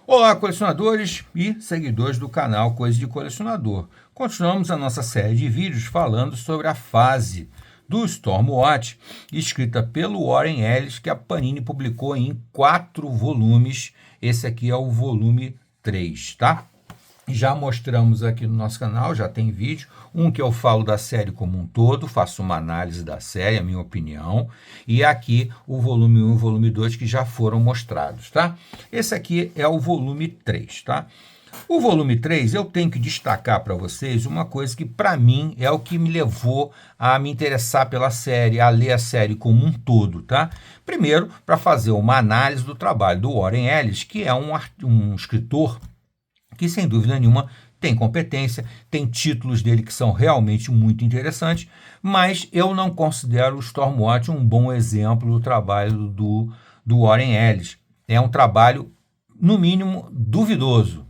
Olá, colecionadores e seguidores do canal Coisa de Colecionador. Continuamos a nossa série de vídeos falando sobre a fase do Stormwatch, escrita pelo Warren Ellis, que a Panini publicou em 4 volumes. Esse aqui é o volume 3, tá? Já mostramos aqui no nosso canal, já tem vídeo, um que eu falo da série como um todo, faço uma análise da série, a minha opinião, e aqui o volume 1 e o volume 2 que já foram mostrados, tá? Esse aqui é o volume 3, tá? O volume 3 eu tenho que destacar para vocês uma coisa que para mim é o que me levou a me interessar pela série, a ler a série como um todo, tá? Primeiro, para fazer uma análise do trabalho do Warren Ellis, que é um escritor que sem dúvida nenhuma tem competência, tem títulos dele que são realmente muito interessantes, mas eu não considero o Stormwatch um bom exemplo do trabalho do Warren Ellis. É um trabalho, no mínimo, duvidoso,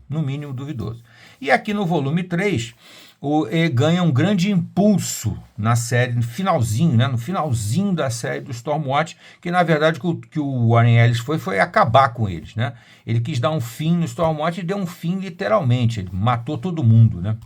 E aqui no volume 3, ganha um grande impulso na série, no finalzinho da série do Stormwatch, que na verdade que o Warren Ellis foi acabar com eles, né? Ele quis dar um fim no Stormwatch e deu um fim literalmente, ele matou todo mundo, né?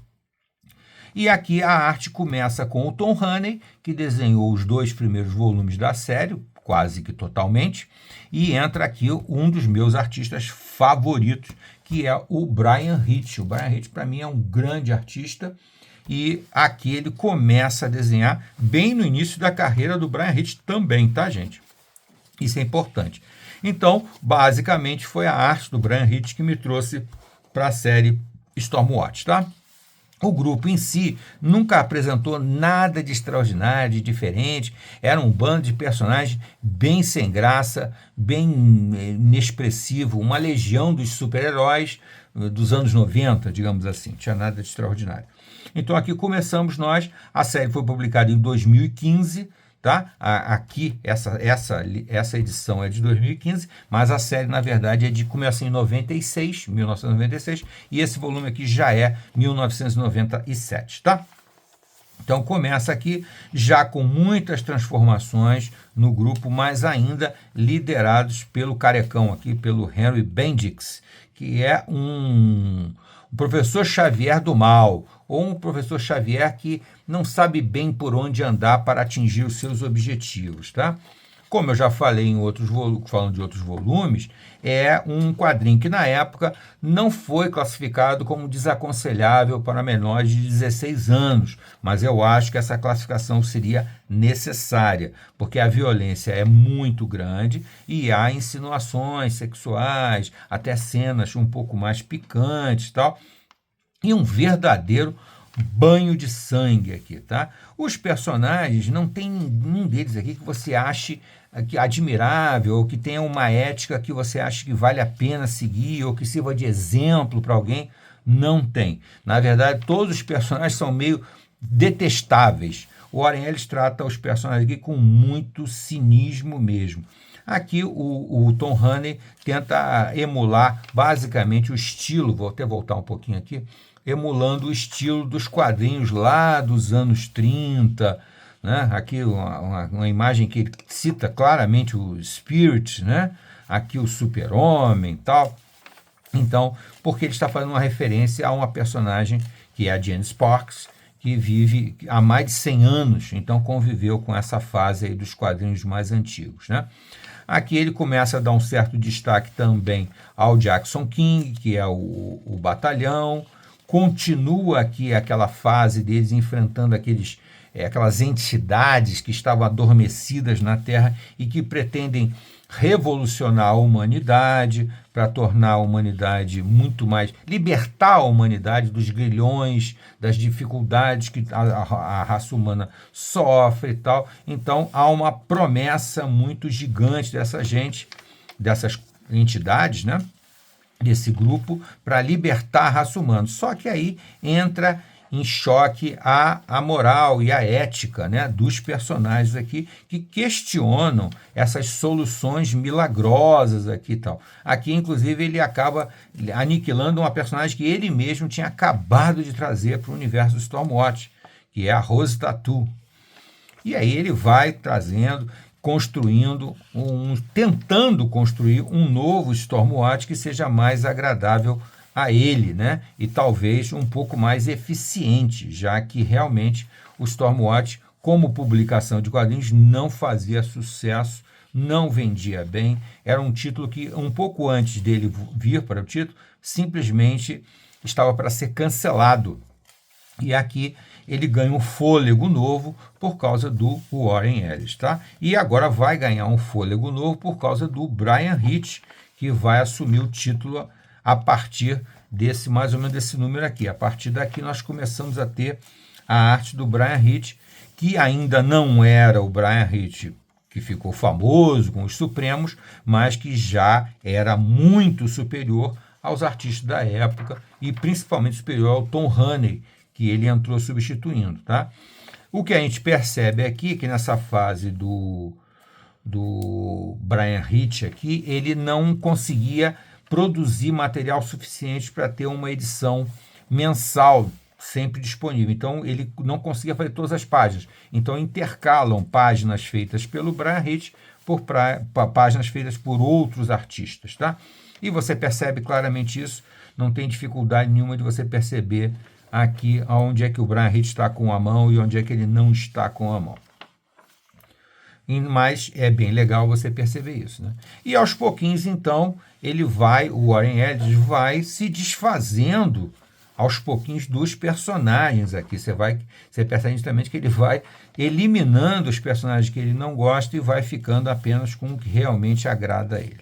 E aqui a arte começa com o Tom Hannay, que desenhou os 2 primeiros volumes da série, quase que totalmente, e entra aqui um dos meus artistas favoritos, que é o Bryan Hitch. O Bryan Hitch, para mim, é um grande artista, e aqui ele começa a desenhar bem no início da carreira do Bryan Hitch também, tá, gente? Isso é importante. Então, basicamente, foi a arte do Bryan Hitch que me trouxe para a série Stormwatch, tá? O grupo em si nunca apresentou nada de extraordinário, de diferente. Era um bando de personagens bem sem graça, bem inexpressivo, uma legião dos super-heróis dos anos 90, digamos assim. Não tinha nada de extraordinário. Então aqui começamos nós. A série foi publicada em 2015. Tá? Aqui, essa edição é de 2015, mas a série, na verdade, começa em 1996, e esse volume aqui já é 1997, tá? Então, começa aqui já com muitas transformações no grupo, mas ainda liderados pelo carecão aqui, pelo Henry Bendix, que é um professor Xavier do mal, ou um professor Xavier que não sabe bem por onde andar para atingir os seus objetivos, tá? Como eu já falei falando de outros volumes, é um quadrinho que na época não foi classificado como desaconselhável para menores de 16 anos, mas eu acho que essa classificação seria necessária, porque a violência é muito grande e há insinuações sexuais, até cenas um pouco mais picantes e tal, e um verdadeiro banho de sangue aqui, tá? Os personagens, não tem nenhum deles aqui que você ache admirável, ou que tenha uma ética que você ache que vale a pena seguir, ou que sirva de exemplo para alguém. Não tem. Na verdade, todos os personagens são meio detestáveis. O Warren Ellis trata os personagens aqui com muito cinismo mesmo. Aqui o Tom Hannay tenta emular basicamente o estilo, vou até voltar um pouquinho aqui, emulando o estilo dos quadrinhos lá dos anos 30, né? Aqui uma imagem que ele cita claramente o Spirit, né? Aqui o Super-Homem e tal. Então, porque ele está fazendo uma referência a uma personagem que é a Jane Sparks, que vive há mais de 100 anos, então conviveu com essa fase aí dos quadrinhos mais antigos, né? Aqui ele começa a dar um certo destaque também ao Jackson King, que é o batalhão. Continua aqui aquela fase deles enfrentando aquelas entidades que estavam adormecidas na Terra e que pretendem revolucionar a humanidade para tornar a humanidade muito mais... libertar a humanidade dos grilhões, das dificuldades que a raça humana sofre e tal. Então, há uma promessa muito gigante dessas entidades, né? Desse grupo, para libertar a raça humana. Só que aí entra em choque a moral e a ética, né, dos personagens aqui, que questionam essas soluções milagrosas aqui e tal. Aqui, inclusive, ele acaba aniquilando uma personagem que ele mesmo tinha acabado de trazer para o universo do Stormwatch, que é a Rose Tattoo. E aí ele vai trazendo, tentando construir um novo Stormwatch que seja mais agradável a ele, né? E talvez um pouco mais eficiente, já que realmente o Stormwatch, como publicação de quadrinhos, não fazia sucesso, não vendia bem. Era um título que, um pouco antes dele vir para o título, simplesmente estava para ser cancelado. E aqui ele ganha um fôlego novo por causa do Warren Ellis, tá? E agora vai ganhar um fôlego novo por causa do Bryan Hitch, que vai assumir o título a partir desse, mais ou menos desse número aqui. A partir daqui nós começamos a ter a arte do Bryan Hitch, que ainda não era o Bryan Hitch que ficou famoso com os Supremos, mas que já era muito superior aos artistas da época e principalmente superior ao Tom Haney, que ele entrou substituindo, tá? O que a gente percebe aqui, que nessa fase do Bryan Hitch aqui, ele não conseguia produzir material suficiente para ter uma edição mensal sempre disponível. Então, ele não conseguia fazer todas as páginas. Então, intercalam páginas feitas pelo Bryan Hitch por páginas feitas por outros artistas, tá? E você percebe claramente isso, não tem dificuldade nenhuma de você perceber aqui onde é que o Bryan Hitch está com a mão e onde é que ele não está com a mão. Mas é bem legal você perceber isso, né? E aos pouquinhos, então, o Warren Ellis vai se desfazendo aos pouquinhos dos personagens aqui. Você percebe justamente que ele vai eliminando os personagens que ele não gosta e vai ficando apenas com o que realmente agrada a ele,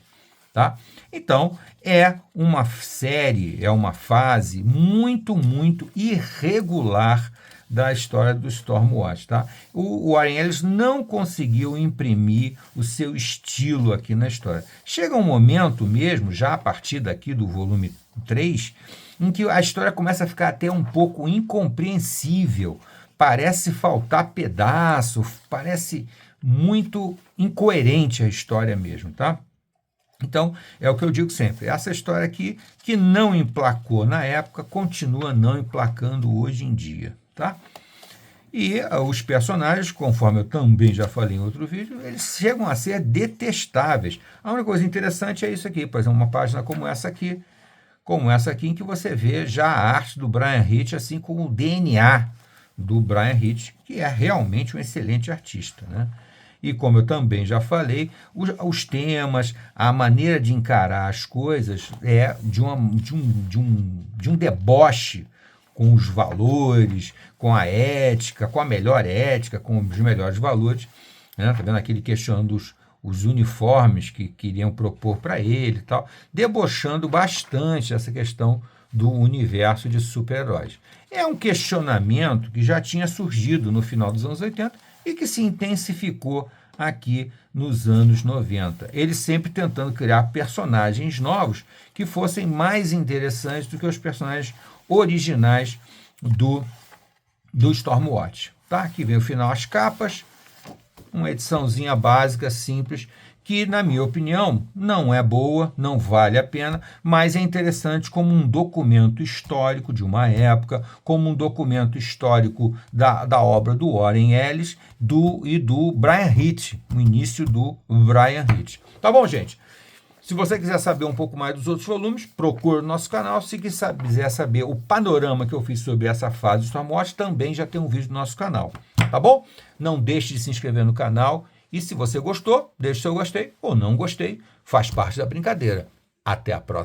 tá? Então, é uma série, é uma fase muito, muito irregular da história do Stormwatch, tá? O Warren Ellis não conseguiu imprimir o seu estilo aqui na história. Chega um momento mesmo, já a partir daqui do volume 3, em que a história começa a ficar até um pouco incompreensível, parece faltar pedaço, parece muito incoerente a história mesmo, tá? Então, é o que eu digo sempre, essa história aqui, que não emplacou na época, continua não emplacando hoje em dia, tá? E os personagens, conforme eu também já falei em outro vídeo, eles chegam a ser detestáveis. A única coisa interessante é isso aqui, por exemplo, uma página como essa aqui, em que você vê já a arte do Bryan Hitch, assim como o DNA do Bryan Hitch, que é realmente um excelente artista, né? E como eu também já falei, os temas, a maneira de encarar as coisas é de um deboche com os valores, com a ética, com a melhor ética, com os melhores valores, né? Tá vendo aqui ele questionando os uniformes que queriam propor para ele e tal, debochando bastante essa questão do universo de super-heróis. É um questionamento que já tinha surgido no final dos anos 80 e que se intensificou aqui nos anos 90. Ele sempre tentando criar personagens novos que fossem mais interessantes do que os personagens originais do Stormwatch. Tá? Aqui vem o final, as capas, uma ediçãozinha básica, simples, que, na minha opinião, não é boa, não vale a pena, mas é interessante como um documento histórico de uma época, como um documento histórico da obra do Warren Ellis e do Bryan Hitch, o início do Bryan Hitch. Tá bom, gente? Se você quiser saber um pouco mais dos outros volumes, procure o nosso canal. Se quiser saber o panorama que eu fiz sobre essa fase do Stormwatch, também já tem um vídeo no nosso canal. Tá bom? Não deixe de se inscrever no canal. E se você gostou, deixe seu gostei ou não gostei. Faz parte da brincadeira. Até a próxima.